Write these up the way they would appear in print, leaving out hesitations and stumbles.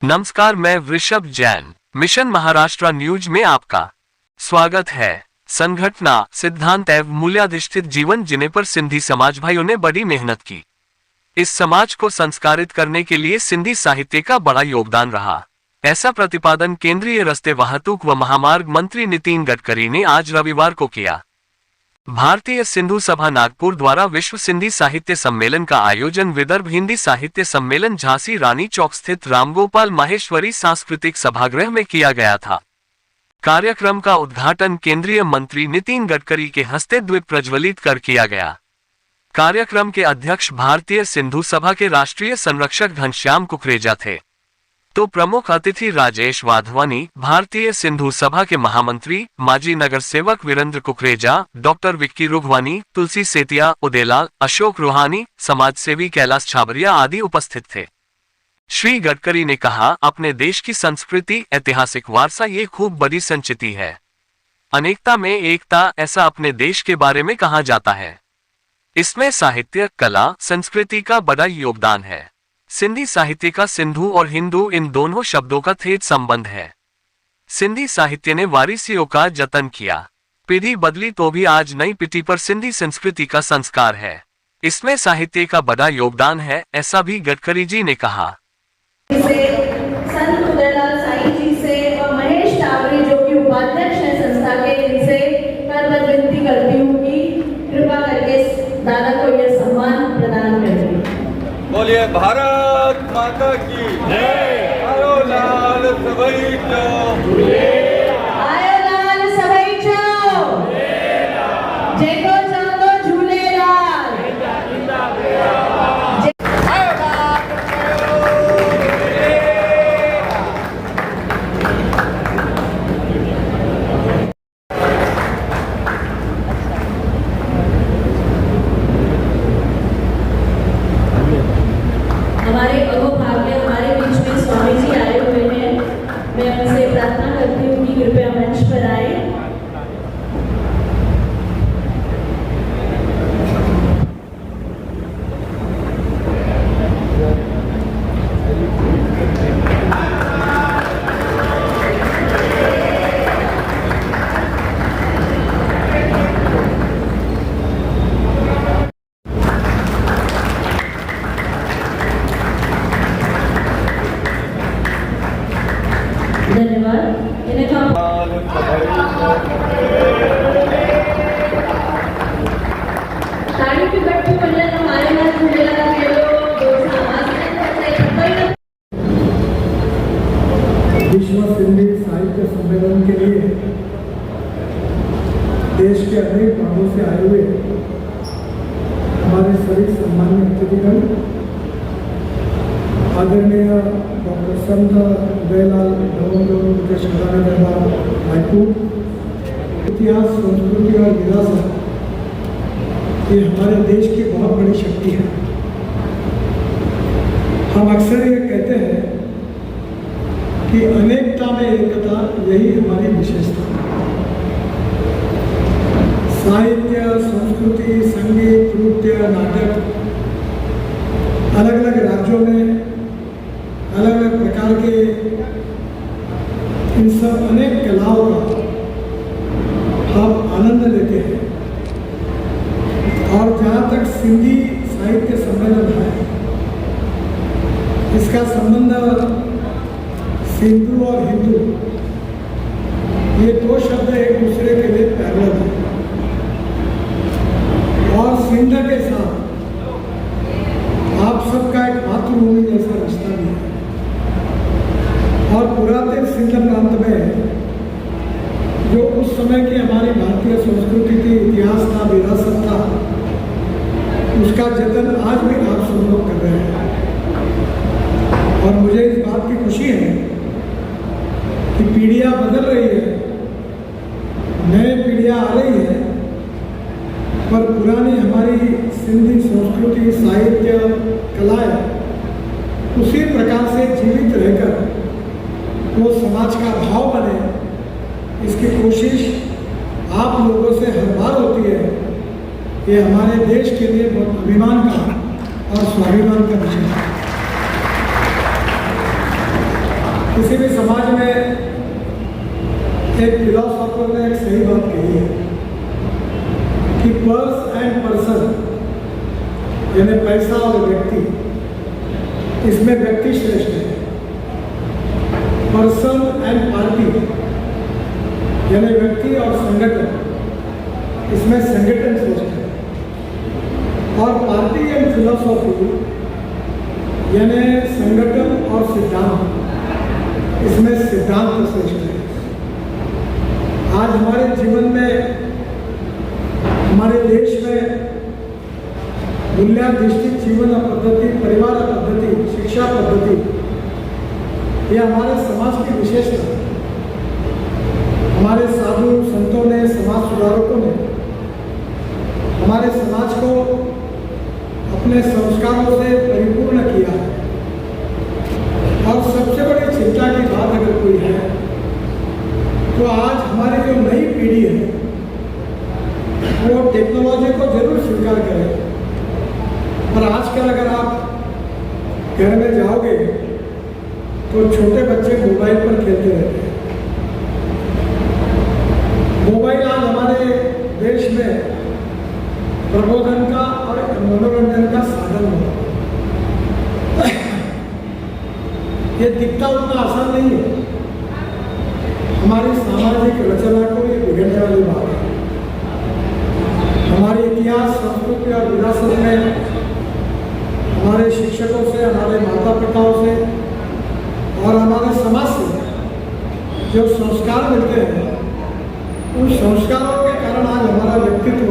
नमस्कार, मैं वृषभ जैन। मिशन महाराष्ट्र न्यूज में आपका स्वागत है। संगठना, सिद्धांत एवं मूल्याधिष्ठित जीवन जीने पर सिंधी समाज भाइयों ने बड़ी मेहनत की। इस समाज को संस्कारित करने के लिए सिंधी साहित्य का बड़ा योगदान रहा। ऐसा प्रतिपादन केंद्रीय रस्ते वाहतूक व महामार्ग मंत्री नितिन गडकरी ने आज रविवार को किया। भारतीय सिंधु सभा नागपुर द्वारा विश्व सिंधी साहित्य सम्मेलन का आयोजन विदर्भ हिंदी साहित्य सम्मेलन झांसी रानी चौक स्थित रामगोपाल माहेश्वरी सांस्कृतिक सभागृह में किया गया था। कार्यक्रम का उद्घाटन केंद्रीय मंत्री नितिन गडकरी के हस्ते द्वीप प्रज्वलित कर किया गया। कार्यक्रम के अध्यक्ष भारतीय सिंधु सभा के राष्ट्रीय संरक्षक घनश्याम कुकरेजा थे, तो प्रमुख अतिथि राजेश वाधवानी, भारतीय सिंधु सभा के महामंत्री माजी नगर सेवक वीरेंद्र कुकरेजा, डॉक्टर विक्की रुघवानी, तुलसी सेतिया, उदयलाल, अशोक रूहानी, समाजसेवी कैलाश छाबरिया आदि उपस्थित थे। श्री गडकरी ने कहा, अपने देश की संस्कृति, ऐतिहासिक वारसा ये खूब बड़ी संचिति है। अनेकता में एकता, ऐसा अपने देश के बारे में कहा जाता है। इसमें साहित्य, कला, संस्कृति का बड़ा योगदान है। सिंधी साहित्य का सिंधु और हिंदू इन दोनों शब्दों का ठेठ संबंध है। सिंधी साहित्य ने वारिसियों का जतन किया। पीढ़ी बदली तो भी आज नई पीढ़ी पर सिंधी संस्कृति का संस्कार है। इसमें साहित्य का बड़ा योगदान है, ऐसा भी गडकरी जी ने कहा। संत उदयलाल साईं जी से और महेश टावरी जो कि उपाध्यक्ष हैं संस्था के, इनसे करबद्ध विनती करती हूँ कि कृपा करके दादा को यह सम्मान प्रदान करें। बोलिए भारत माता की जय। आयो लाल सभई चो, आयो लाल सभई चो, जेको चांदो झूलेलाल। हमारे अगोभाग में हमारे बीच में स्वामी जी आए हुए हैं। मैं उनसे प्रार्थना करती हूँ कि कृपया मंच पर आए। धन्यवाद। ताली की बट्टी बल्ले हमारे साथ झूलेलाल के लोग विश्व सिंधी साहित्य सम्मेलन के लिए देश के अनेक भागों से आए हुए हमारे सभी सम्मान्य अतिथिगण, आदरणीय डॉक्टर संत उदयलाल के शहराना दरबार रायपुर, इतिहास, संस्कृति और विरासत ये हमारे देश की बहुत बड़ी शक्ति है। हम अक्सर ये कहते हैं कि अनेकता में एकता, यही हमारी विशेषता है। साहित्य, संस्कृति, संगीत, नृत्य, नाटक, अलग अलग राज्यों में अलग अलग प्रकार के इन सब अनेक कलाओं का हम आनंद लेते हैं। और जहाँ तक सिंधी साहित्य सम्मेलन है, इसका संबंध सिंधु और हिंदू, ये दो शब्द एक दूसरे के लिए पैरेलल है। और सिंध के साथ आप सबका एक मातृभूमि जैसा रिश्ता भी है। और पुरातन सिंध प्रांत में जो उस समय की हमारी भारतीय संस्कृति थी, इतिहास था, विरासत था, उसका जतन आज भी आप सब लोग कर रहे हैं। और मुझे इस बात की खुशी है कि पीढ़ियाँ बदल रही है, नए पीढ़ियाँ आ रही है, पर पुरानी हमारी सिंधी संस्कृति, साहित्य, कलाएं उसी प्रकार से जीवित रहकर वो समाज का भाव बने, इसकी कोशिश आप लोगों से हर बार होती है। ये हमारे देश के लिए बहुत अभिमान का और स्वाभिमान का विषय है। साहब ने एक सही बात कही है कि पर्स एंड पर्सन, यानी पैसा और व्यक्ति, इसमें व्यक्ति श्रेष्ठ है। पर्सन एंड पार्टी, यानी व्यक्ति और संगठन, इसमें संगठन श्रेष्ठ है। और पार्टी एंड फिलोसॉफी, यानी संगठन और सिद्धांत, इसमें सिद्धांत श्रेष्ठ है। आज हमारे जीवन में, हमारे देश में मूल्याधिष्ठित जीवन पद्धति, परिवार पद्धति, शिक्षा पद्धति, यह हमारे समाज की विशेषता है। हमारे साधु संतों ने, समाज सुधारकों ने हमारे समाज को अपने संस्कारों से परिपूर्ण किया है। और सबसे बड़ी चिंता की बात अगर कोई है तो आज हमारी जो नई पीढ़ी है वो टेक्नोलॉजी को जरूर स्वीकार करे, पर आजकल अगर आप घर में जाओगे तो छोटे बच्चे मोबाइल पर खेलते रहते हैं। मोबाइल आज हमारे देश में प्रबोधन का और मनोरंजन का साधन हुआ। ये दिखता उतना आसान नहीं है। हमारी सामाजिक रचना को ये बिगड़ने वाली बात है। हमारे इतिहास, संस्कृति और विरासत में हमारे शिक्षकों से, हमारे माता पिताओं से और हमारे समाज से जो संस्कार मिलते हैं, उन संस्कारों के कारण आज हमारा व्यक्तित्व,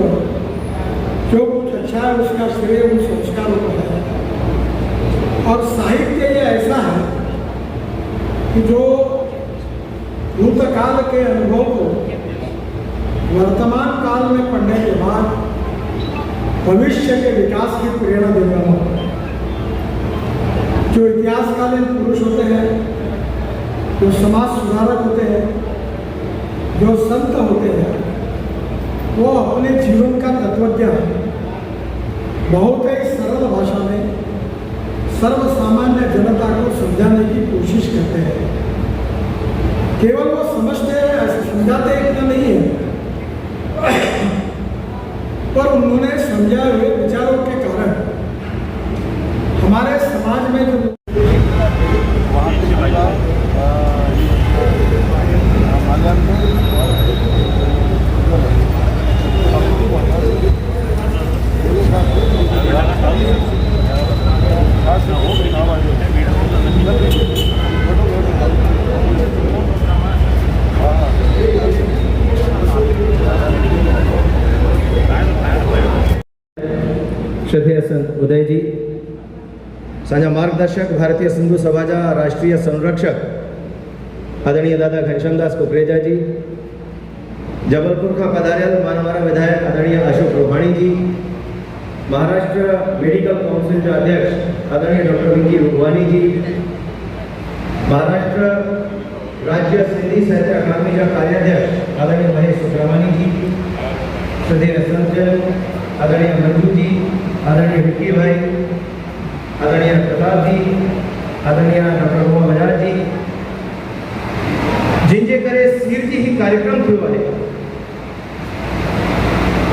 जो कुछ अच्छा है उसका श्रेय उन संस्कारों को है। और साहित्य ये ऐसा है कि जो भूतकाल के अनुभव को वर्तमान काल में पढ़ने के बाद भविष्य के विकास की प्रेरणा देने वाला होता है। जो इतिहासकालीन पुरुष होते हैं, जो समाज सुधारक होते हैं, जो संत होते हैं, वो अपने जीवन का तत्वज्ञान बहुत ही सरल भाषा में सर्वसामान्य जनता को समझाने की कोशिश करते हैं। केवल वो समझते हैं, ऐसे समझाते इतना नहीं है, पर उन्होंने समझाए हुए विचारों के कारण हमारे समाज में जो श्रद्धेय संत उदय जी, सांजा मार्गदर्शक, भारतीय सिंधु सभाजा राष्ट्रीय संरक्षक आदरणीय दादा घनश्यामदास कुकरेजा जी, जबलपुर का पधारियल मानवारा विधायक आदरणीय अशोक रोहाणी जी, महाराष्ट्र मेडिकल काउंसिल के अध्यक्ष आदरणीय डॉक्टर विकी रुगवानी जी, महाराष्ट्र राज्य सिंधी साहित्य अकादमी के कार्याध्यक्ष आदरणीय महेश सुब्रमणी जी, श्रद्धेय संत आदरणीय मंजू जी, आदरणीय विक्की भाई, आदरणीय प्रताप जी, आदरणीय डॉक्टर उमा बजाज जी, जिनके करे सिर जी ही कार्यक्रम थियो है,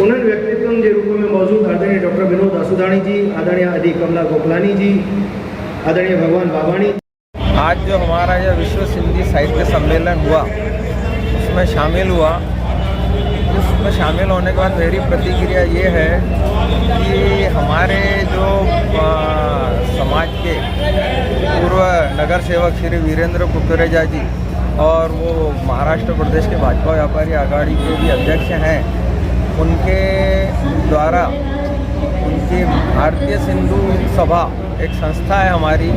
उन्हनि व्यक्तित्व के रूप में मौजूद आदरणीय डॉक्टर विनोद आसुदाणी जी, आदरणीय अदी कमला गोकलानी जी, आदरणीय भगवान बाबाणी। आज जो हमारा यह विश्व सिंधी साहित्य सम्मेलन हुआ, उसमें शामिल हुआ। उसमें शामिल होने के बाद मेरी प्रतिक्रिया ये है कि हमारे जो समाज के पूर्व नगर सेवक श्री वीरेंद्र कुकरेजा जी और वो महाराष्ट्र प्रदेश के भाजपा व्यापारी आघाड़ी के भी अध्यक्ष हैं, उनके द्वारा उनकी भारतीय सिंधु सभा एक संस्था है हमारी,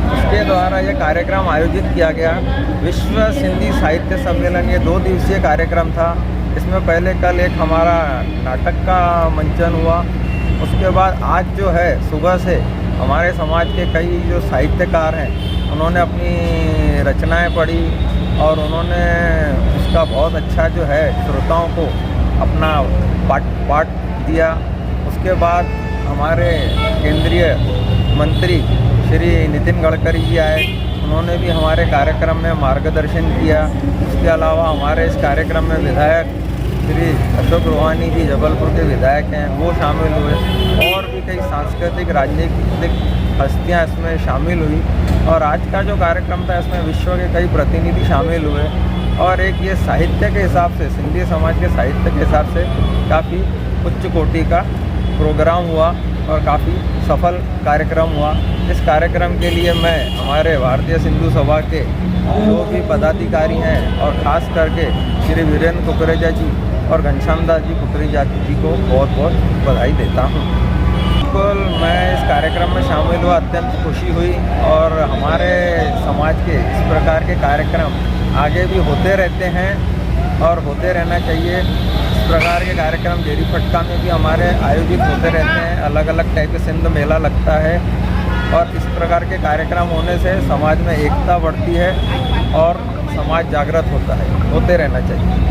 उसके द्वारा ये कार्यक्रम आयोजित किया गया। विश्व सिंधी साहित्य सम्मेलन ये 2 दिवसीय कार्यक्रम था। इसमें पहले कल एक हमारा नाटक का मंचन हुआ, उसके बाद आज जो है सुबह से हमारे समाज के कई जो साहित्यकार हैं उन्होंने अपनी रचनाएं पढ़ी और उन्होंने उसका बहुत अच्छा जो है श्रोताओं को अपना पाठ दिया। उसके बाद हमारे केंद्रीय मंत्री श्री नितिन गडकरी जी आए, उन्होंने भी हमारे कार्यक्रम में मार्गदर्शन किया। उसके अलावा हमारे इस कार्यक्रम में विधायक श्री अशोक रोहानी जी जबलपुर के विधायक हैं, वो शामिल हुए और भी कई सांस्कृतिक राजनीतिक हस्तियां इसमें शामिल हुई। और आज का जो कार्यक्रम था इसमें विश्व के कई प्रतिनिधि शामिल हुए और एक ये साहित्य के हिसाब से, सिंधी समाज के साहित्य के हिसाब से काफ़ी उच्च कोटि का प्रोग्राम हुआ और काफ़ी सफल कार्यक्रम हुआ। इस कार्यक्रम के लिए मैं हमारे भारतीय सिंधु सभा के जो भी पदाधिकारी हैं और ख़ास करके श्री वीरेंद्र कुकरेजा जी और घनश्याम दास जी कुकरेजा जी को बहुत बहुत बधाई देता हूँ। बिल्कुल, मैं इस कार्यक्रम में शामिल हुआ, अत्यंत खुशी हुई और हमारे समाज के इस प्रकार के कार्यक्रम आगे भी होते रहते हैं और होते रहना चाहिए। इस प्रकार के कार्यक्रम जेरी फटका में भी हमारे आयोजित होते रहते हैं। अलग अलग टाइप के सिंध मेला लगता है और इस प्रकार के कार्यक्रम होने से समाज में एकता बढ़ती है और समाज जागृत होता है। होते रहना चाहिए।